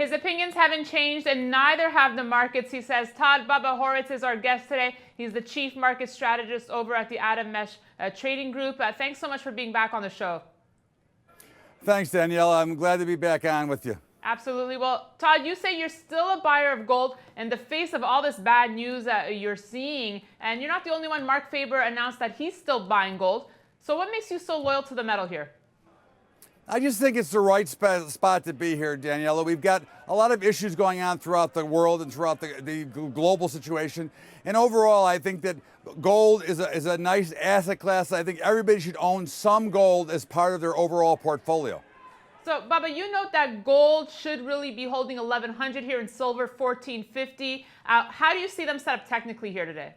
His opinions haven't changed, and neither have the markets, he says. Todd Bubba Horwitz is our guest today. He's the chief market strategist over at the Adam Mesh Trading Group. Thanks so much for being back on the show. Thanks, Danielle. I'm glad to be back on with you. Absolutely. Well, Todd, you say you're still a buyer of gold in the face of all this bad news that you're seeing, and you're not the only one. Mark Faber announced that he's still buying gold. So what makes you so loyal to the metal here? I just think it's the right spot to be here, Daniela. We've got a lot of issues going on throughout the world and throughout the global situation. And overall, I think that gold is a nice asset class. I think everybody should own some gold as part of their overall portfolio. So, Bubba, you note that gold should really be holding 1100 here and silver 1450. How do you see them set up technically here today?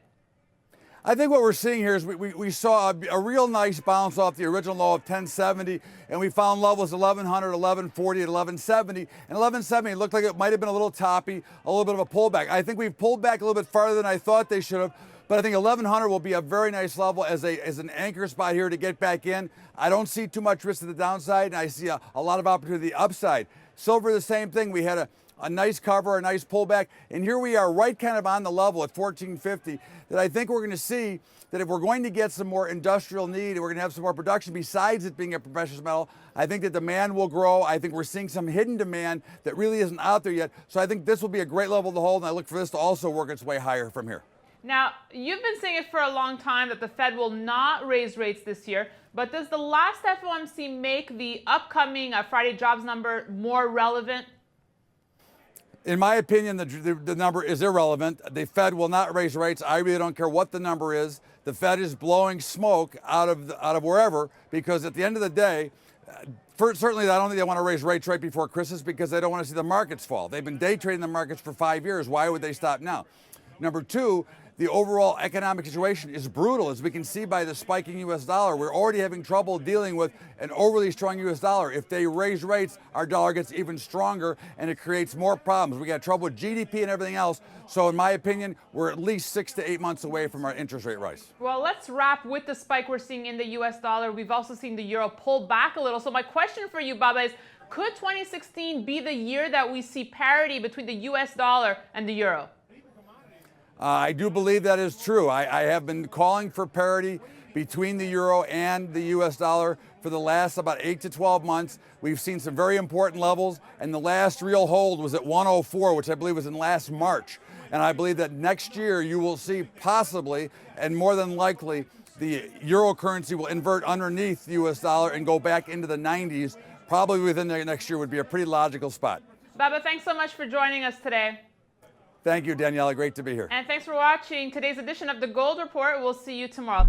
I think what we're seeing here is we saw a real nice bounce off the original low of 1070, and we found levels 1100, 1140, and 1170. And 1170 looked like it might have been a little toppy, a little bit of a pullback. I think we've pulled back a little bit farther than I thought they should have, but I think 1100 will be a very nice level as an anchor spot here to get back in. I don't see too much risk to the downside, and I see a lot of opportunity to the upside. Silver, the same thing. We had a nice cover, a nice pullback, and here we are right kind of on the level at 1450 that I think we're going to see that if we're going to get some more industrial need and we're going to have some more production besides it being a precious metal, I think that demand will grow. I think we're seeing some hidden demand that really isn't out there yet. So I think this will be a great level to hold, and I look for this to also work its way higher from here. Now, you've been saying it for a long time that the Fed will not raise rates this year, but does the last FOMC make the upcoming Friday jobs number more relevant? In my opinion, the number is irrelevant. The Fed will not raise rates. I really don't care what the number is. The Fed is blowing smoke out of wherever, because at the end of the day, certainly I don't think they want to raise rates right before Christmas because they don't want to see the markets fall. They've been day trading the markets for 5 years. Why would they stop now? Number two, the overall economic situation is brutal, as we can see by the spiking U.S. dollar. We're already having trouble dealing with an overly strong U.S. dollar. If they raise rates, our dollar gets even stronger, and it creates more problems. We got trouble with GDP and everything else. So in my opinion, we're at least 6 to 8 months away from our interest rate rise. Well, let's wrap with the spike we're seeing in the U.S. dollar. We've also seen the euro pull back a little. So my question for you, Bubba, is could 2016 be the year that we see parity between the U.S. dollar and the euro? I do believe that is true. I have been calling for parity between the euro and the U.S. dollar for the last about 8 to 12 months. We've seen some very important levels, and the last real hold was at 104, which I believe was in last March. And I believe that next year you will see possibly, and more than likely, the euro currency will invert underneath the U.S. dollar and go back into the 90s. Probably within the next year would be a pretty logical spot. Bubba, thanks so much for joining us today. Thank you, Daniela. Great to be here. And thanks for watching today's edition of the Gold Report. We'll see you tomorrow.